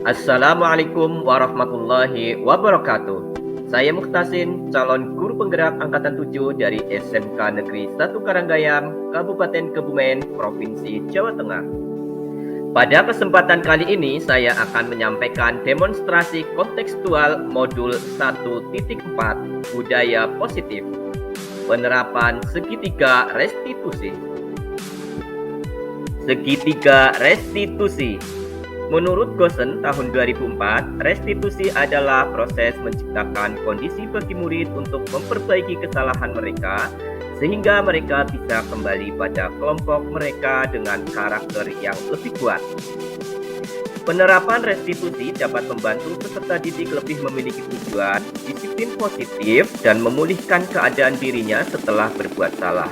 Assalamualaikum warahmatullahi wabarakatuh. Saya Muhtasin, calon guru penggerak angkatan 7 dari SMK Negeri 1 Karanggayam, Kabupaten Kebumen, Provinsi Jawa Tengah. Pada kesempatan kali ini saya akan menyampaikan demonstrasi kontekstual modul 1.4 Budaya Positif. Penerapan segitiga restitusi. Segitiga restitusi. Menurut Goosen tahun 2004, restitusi adalah proses menciptakan kondisi bagi murid untuk memperbaiki kesalahan mereka sehingga mereka bisa kembali pada kelompok mereka dengan karakter yang lebih kuat. Penerapan restitusi dapat membantu peserta didik lebih memiliki tujuan, disiplin positif, dan memulihkan keadaan dirinya setelah berbuat salah.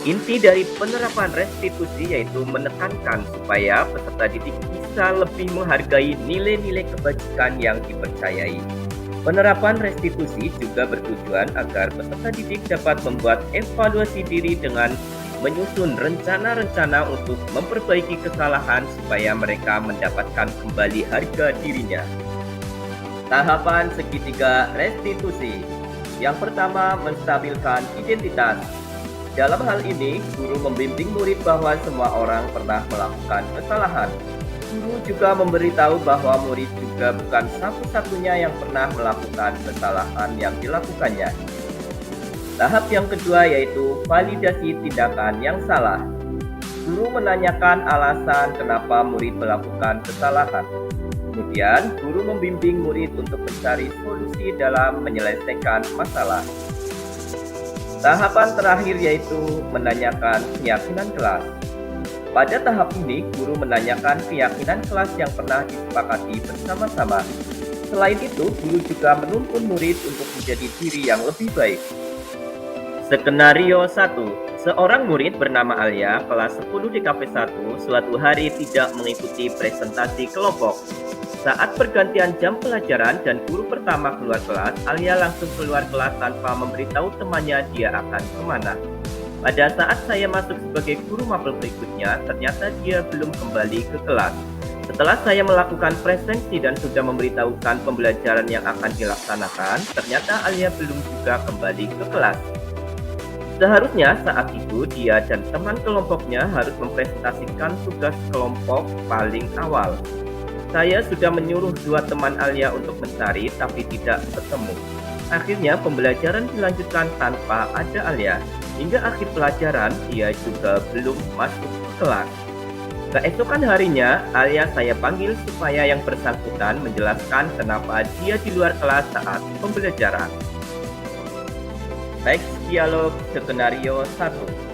Inti dari penerapan restitusi yaitu menekankan supaya peserta didik bisa lebih menghargai nilai-nilai kebajikan yang dipercayai. Penerapan restitusi juga bertujuan agar peserta didik dapat membuat evaluasi diri dengan menyusun rencana-rencana untuk memperbaiki kesalahan supaya mereka mendapatkan kembali harga dirinya. Tahapan segitiga restitusi. Yang pertama, menstabilkan identitas. Dalam hal ini, guru membimbing murid bahwa semua orang pernah melakukan kesalahan. Guru juga memberitahu bahwa murid juga bukan satu-satunya yang pernah melakukan kesalahan yang dilakukannya. Tahap yang kedua yaitu validasi tindakan yang salah. Guru menanyakan alasan kenapa murid melakukan kesalahan. Kemudian, guru membimbing murid untuk mencari solusi dalam menyelesaikan masalah. Tahapan terakhir yaitu menanyakan keyakinan kelas. Pada tahap ini, guru menanyakan keyakinan kelas yang pernah disepakati bersama-sama. Selain itu, guru juga menuntun murid untuk menjadi diri yang lebih baik. Skenario 1. Seorang murid bernama Alia, kelas 10 di KP1, suatu hari tidak mengikuti presentasi kelompok. Saat pergantian jam pelajaran dan guru pertama keluar kelas, Alia langsung keluar kelas tanpa memberitahu temannya dia akan kemana. Pada saat saya masuk sebagai guru mapel berikutnya, ternyata dia belum kembali ke kelas. Setelah saya melakukan presensi dan sudah memberitahukan pembelajaran yang akan dilaksanakan, ternyata Alia belum juga kembali ke kelas. Seharusnya saat itu dia dan teman kelompoknya harus mempresentasikan tugas kelompok paling awal. Saya sudah menyuruh dua teman Alia untuk mencari tapi tidak ketemu. Akhirnya pembelajaran dilanjutkan tanpa ada Alia. Hingga akhir pelajaran dia juga belum masuk ke kelas. Keesokan harinya Alia saya panggil supaya yang bersangkutan menjelaskan kenapa dia di luar kelas saat pembelajaran. Teks dialog skenario 1.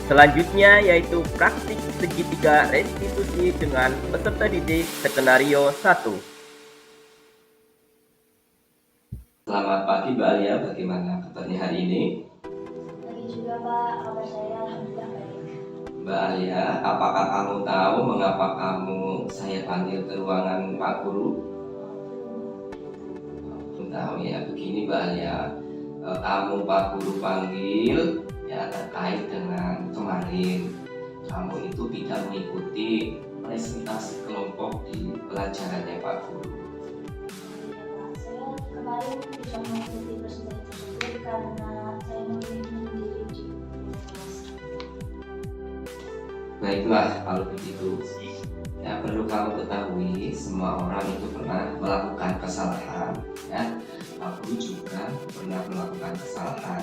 Selanjutnya yaitu praktik segitiga restitusi dengan peserta didik skenario 1. Selamat pagi Mbak Alia, bagaimana kabarnya hari ini? Pagi juga Pak, kabar saya alhamdulillah baik. Mbak Alia, apakah kamu tahu mengapa saya panggil ke ruangan Pak Guru? Belum tahu ya, begini Mbak Alia, kamu Pak Guru panggil ya terkait dengan kemarin kamu itu tidak mengikuti presentasi kelompok di pelajarannya Pak Guru. Saya kemarin bisa mengikuti presentasi tersebut karena saya memilih diri di kelas. Baiklah kalau begitu. Ya, perlu kamu ketahui semua orang itu pernah melakukan kesalahan ya. Aku juga pernah melakukan kesalahan.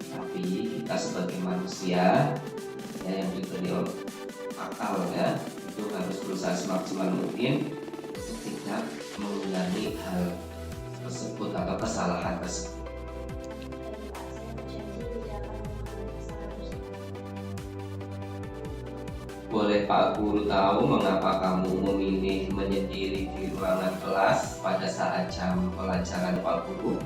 Tapi kita sebagai manusia ya, yang diberi akal ya, itu harus berusaha semaksimal mungkin untuk tidak mengulangi hal tersebut atau kesalahan tersebut. Baik Pak, saya berjanji tidak akan mengulangi kesalahan tersebut. Boleh Pak Guru tahu mengapa kamu memilih menyendiri di ruangan kelas pada saat jam pelajaran Pak Guru?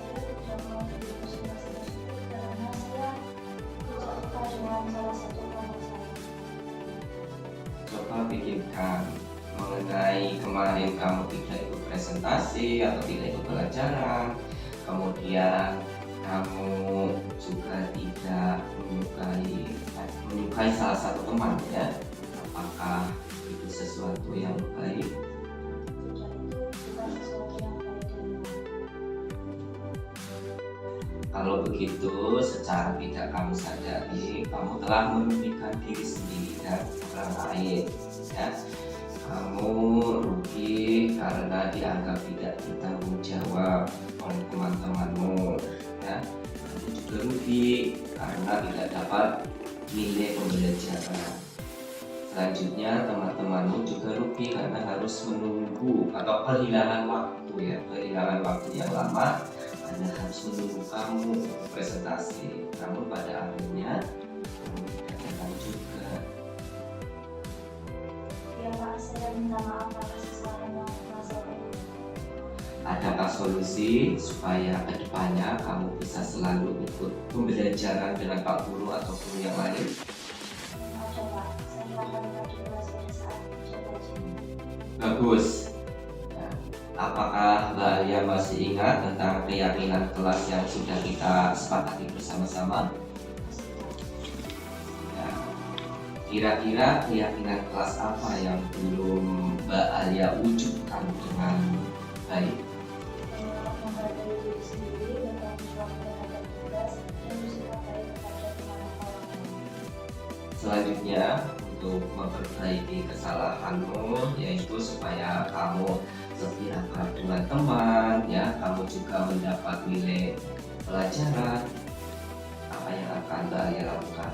Saya tidak mengikuti presentasi tersebut karena saya tidak suka dengan salah satu kelompok saya. Coba pikirkan mengenai kemarin kamu tidak ikut presentasi atau tidak ikut pelajaran, kemudian kamu juga tidak menyukai salah satu teman ya, apakah itu sesuatu yang baik? Tidak, itu bukan sesuatu yang baik dan benar. Kalau begitu, secara tidak kamu sadari, kamu telah merugikan diri sendiri dan orang lain ya. Kamu rugi karena dianggap tidak bertanggung jawab oleh teman-temanmu ya. Kamu juga rugi karena tidak dapat nilai pembelajaran. Selanjutnya teman-temanmu juga rugi karena harus menunggu atau kehilangan waktu ya, kehilangan waktu yang lama karena harus menunggu kamu untuk presentasi. Namun pada akhirnya kamu tidak datang juga. Ya Pak, saya minta maaf atas kesalahan yang pernah saya lakukan. Adakah solusi supaya kedepannya kamu bisa selalu ikut pembelajaran dengan Pak Guru atau guru yang lain? Ada Pak, saya akan hadir kelas pada saat ujian. Bagus. Nah, apakah Mbak Alia masih ingat tentang keyakinan kelas yang sudah kita sepakati bersama-sama? Nah, kira-kira keyakinan kelas apa yang belum Mbak Alia wujudkan dengan baik? Menghargai diri sendiri, bertanggung jawab terhadap tugas, dan bersikap baik kepada teman-teman lain. Selanjutnya, untuk memperbaiki kesalahanmu, yaitu supaya kamu lebih akrab dengan teman ya, kamu juga mendapat nilai pelajaran, apa yang akan Mbak Alia lakukan?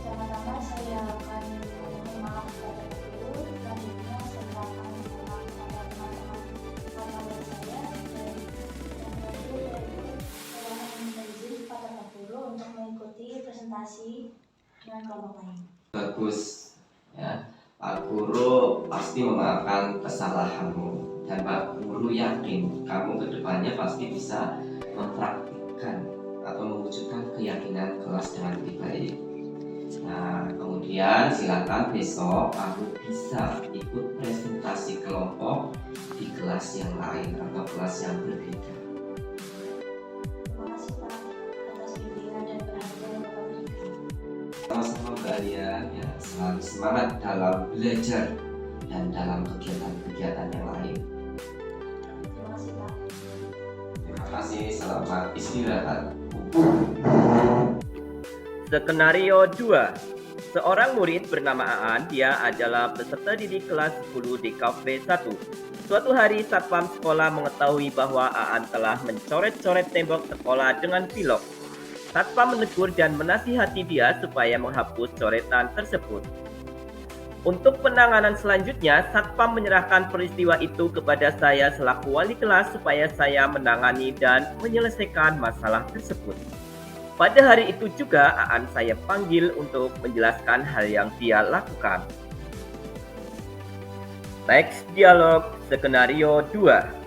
Pertama-tama saya akan memohon maaf kepada guru, selanjutnya saya akan memohon maaf kepada teman-teman favorit saya, dan yang terakhir yaitu saya akan meminta izin kepada Pak Guru untuk mengikuti presentasi dengan kelompok lain. Bagus ya, Pak Guru pasti memaafkan kesalahanmu dan Pak Guru yakin kamu kedepannya pasti bisa mempraktikkan atau mewujudkan keyakinan kelas dengan lebih baik. Nah, kemudian silakan besok kamu bisa ikut presentasi kelompok di kelas yang lain atau kelas yang berbeda. Terima kasih Pak atas bimbingan dan perhatian yang Bapak berikan. Sama-sama Mbak Alia ya, selalu semangat dalam belajar dan dalam kegiatan-kegiatan yang lain. Terima kasih Pak. Terima kasih, selamat istirahat. Skenario 2. Seorang murid bernama Aan, dia adalah peserta didik kelas 10 di KV 1. Suatu hari satpam sekolah mengetahui bahwa Aan telah mencoret-coret tembok sekolah dengan pilok. Satpam menegur dan menasihati dia supaya menghapus coretan tersebut. Untuk penanganan selanjutnya, satpam menyerahkan peristiwa itu kepada saya selaku wali kelas supaya saya menangani dan menyelesaikan masalah tersebut. Pada hari itu juga Aan saya panggil untuk menjelaskan hal yang dia lakukan. Next dialog skenario 2.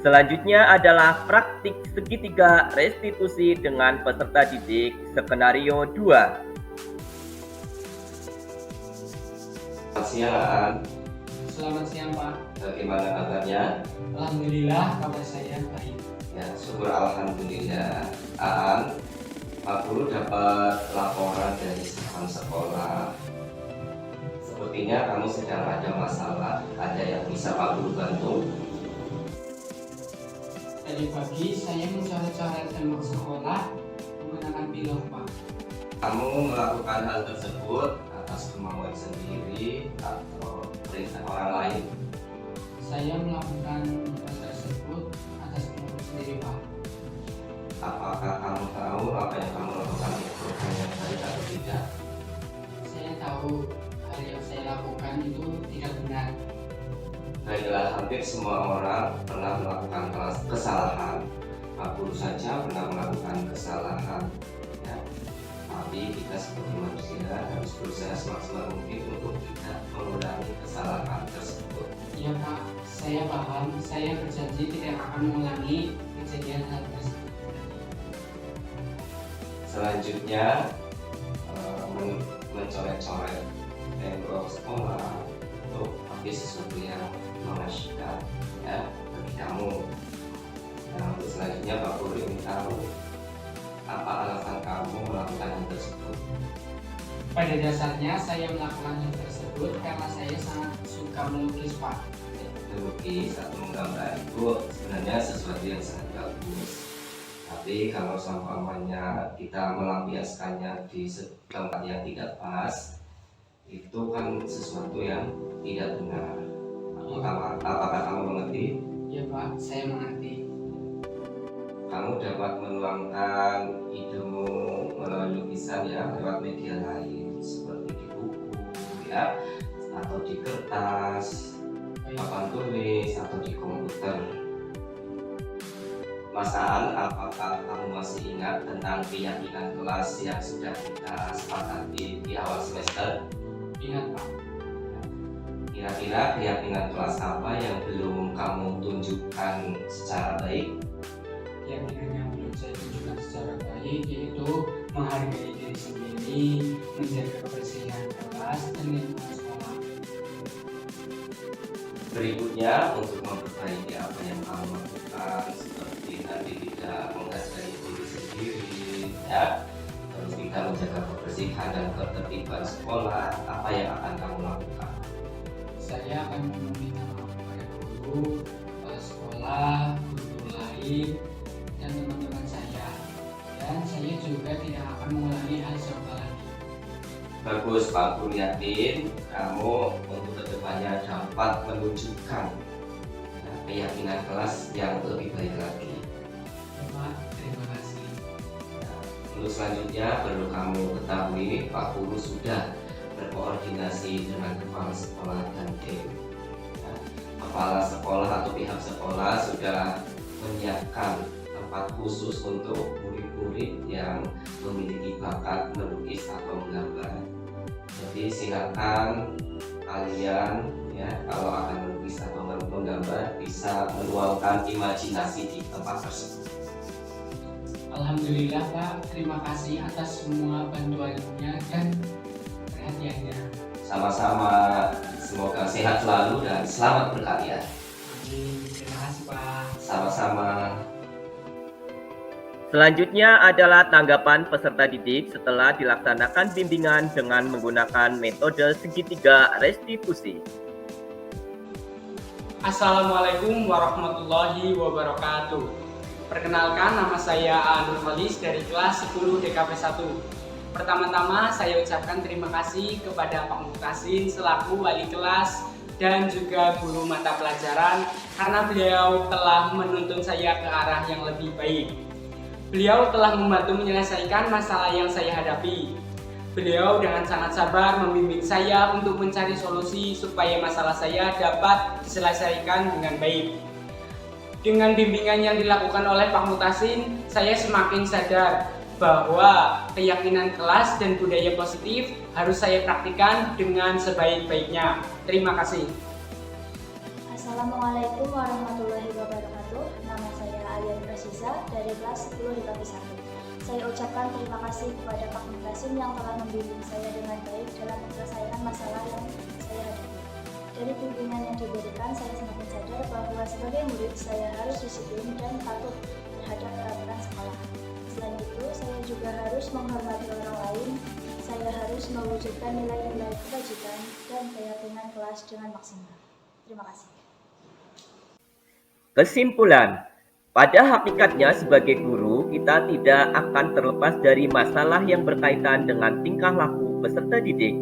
Selanjutnya adalah praktik segitiga restitusi dengan peserta didik skenario 2. Selamat siang Aan, Selamat siang Pak. bagaimana kabarnya? Alhamdulillah kabar saya baik. Ya, syukur alhamdulillah. Aan, Pak Guru dapat laporan dari satpam sekolah. Sepertinya kamu sedang ada masalah. Ada yang bisa Pak Guru bantu? Tadi pagi saya mencoret-coret tembok sekolah menggunakan pilok Pak. Kamu melakukan hal tersebut atas kemauan sendiri atau perintah orang lain? Saya melakukan hal tersebut atas kemauan sendiri Pak. Apakah kamu tahu apa yang kamu lakukan itu hanya baik atau tidak? Saya tahu hal yang saya lakukan itu tidak benar. Baiklah, hampir semua orang pernah melakukan kesalahan. Pak Guru saja pernah melakukan kesalahan, ya. Tapi kita sebagai manusia harus berusaha semaksimal mungkin untuk tidak mengulangi kesalahan tersebut. Ya Pak, saya paham. Saya berjanji tidak akan mengulangi kejadian hal tersebut. Selanjutnya, mencoret-coret tembok sekolah itu tapi sesuatu yang mengasyikkan, ya, bagi kamu. Nah, untuk selanjutnya Pak Guru ingin tahu apa alasan kamu melakukan hal tersebut. Pada dasarnya saya melakukan hal tersebut karena saya sangat suka melukis Pak. Melukis atau menggambar itu sebenarnya sesuatu yang sangat bagus. Tapi kalau seumpamanya kita melampiaskannya di tempat yang tidak pas, itu kan sesuatu yang tidak benar. Apakah kamu mengerti? Ya Pak, saya mengerti. Kamu dapat menuangkan idemu melalui lukisan ya lewat media lain seperti di buku, ya, atau di kertas, papan tulis, atau di komputer. Masal, apakah kamu masih ingat tentang keyakinan kelas yang sudah kita sepakati di awal semester? Ingat Pak. Kira-kira keyakinan kelas apa yang belum kamu tunjukkan secara baik? Keyakinan yang belum saya tunjukkan secara baik yaitu menghargai diri sendiri, menjaga kebersihan kelas dan lingkungan sekolah. Berikutnya, untuk memperbaiki apa yang kamu lakukan, seperti tadi tidak menghargai diri sendiri, ya, terus tidak menjaga kebersihan dan ketertiban sekolah, apa yang akan kamu lakukan? Saya akan meminta maaf kepada guru, kepala sekolah, guru lain, dan teman-teman saya. Dan saya juga tidak akan mengulangi hal serupa lagi. Bagus, Pak Guru yakin kamu untuk kedepannya dapat menunjukkan keyakinan kelas yang lebih baik lagi. Ya, Pak, terima kasih. Untuk selanjutnya perlu kamu ketahui Pak Guru sudah berkoordinasi dengan kepala sekolah dan tim. Kepala sekolah atau pihak sekolah sudah menyiapkan tempat khusus untuk murid-murid yang memiliki bakat melukis atau menggambar. Jadi silakan kalian ya kalau akan melukis atau menggambar bisa meluangkan imajinasi di tempat tersebut. Alhamdulillah Pak, terima kasih atas semua bantuannya dan perhatiannya. Sama-sama, semoga sehat selalu dan selamat berkarya. Amin. Terima kasih Pak. Sama-sama. Selanjutnya adalah tanggapan peserta didik setelah dilaksanakan bimbingan dengan menggunakan metode segitiga restitusi. Assalamualaikum warahmatullahi wabarakatuh. Perkenalkan, nama saya Anur Holis dari kelas 10 DKP 1. Pertama-tama saya ucapkan terima kasih kepada Pak Muktasin selaku wali kelas dan juga guru mata pelajaran karena beliau telah menuntun saya ke arah yang lebih baik. Beliau telah membantu menyelesaikan masalah yang saya hadapi. Beliau dengan sangat sabar membimbing saya untuk mencari solusi supaya masalah saya dapat diselesaikan dengan baik. Dengan bimbingan yang dilakukan oleh Pak Mutasin, saya semakin sadar bahwa keyakinan kelas dan budaya positif harus saya praktikkan dengan sebaik-baiknya. Terima kasih. Assalamualaikum warahmatullahi wabarakatuh. Nama saya Alian Prasisa dari kelas 10 DKP 1. Saya ucapkan terima kasih kepada Pak Mutasin yang telah membimbing saya dengan baik dalam menyelesaikan masalah yang saya hadapi. Dari bimbingan yang diberikan, saya semakin sadar bahwa sebagai murid saya harus disiplin dan patuh terhadap peraturan sekolah. Selain itu, saya juga harus menghormati orang lain. Saya harus mewujudkan nilai-nilai kebajikan dan keyakinan kelas dengan maksimal. Terima kasih. Kesimpulan, pada hakikatnya sebagai guru, kita tidak akan terlepas dari masalah yang berkaitan dengan tingkah laku peserta didik.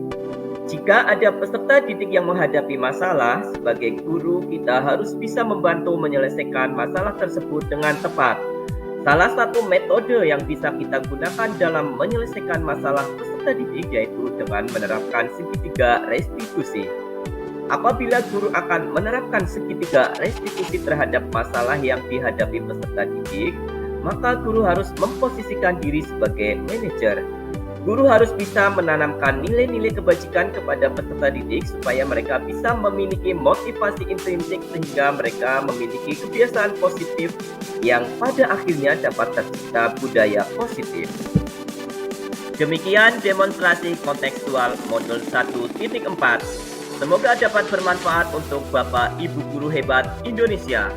Jika ada peserta didik yang menghadapi masalah, sebagai guru kita harus bisa membantu menyelesaikan masalah tersebut dengan tepat. Salah satu metode yang bisa kita gunakan dalam menyelesaikan masalah peserta didik yaitu dengan menerapkan segitiga restitusi. Apabila guru akan menerapkan segitiga restitusi terhadap masalah yang dihadapi peserta didik, maka guru harus memposisikan diri sebagai manajer. Guru harus bisa menanamkan nilai-nilai kebajikan kepada peserta didik supaya mereka bisa memiliki motivasi intrinsik sehingga mereka memiliki kebiasaan positif yang pada akhirnya dapat tercipta budaya positif. Demikian demonstrasi kontekstual modul 1.4. Semoga dapat bermanfaat untuk Bapak Ibu guru hebat Indonesia.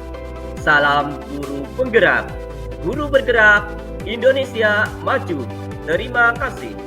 Salam guru penggerak. Guru bergerak, Indonesia maju. Terima kasih.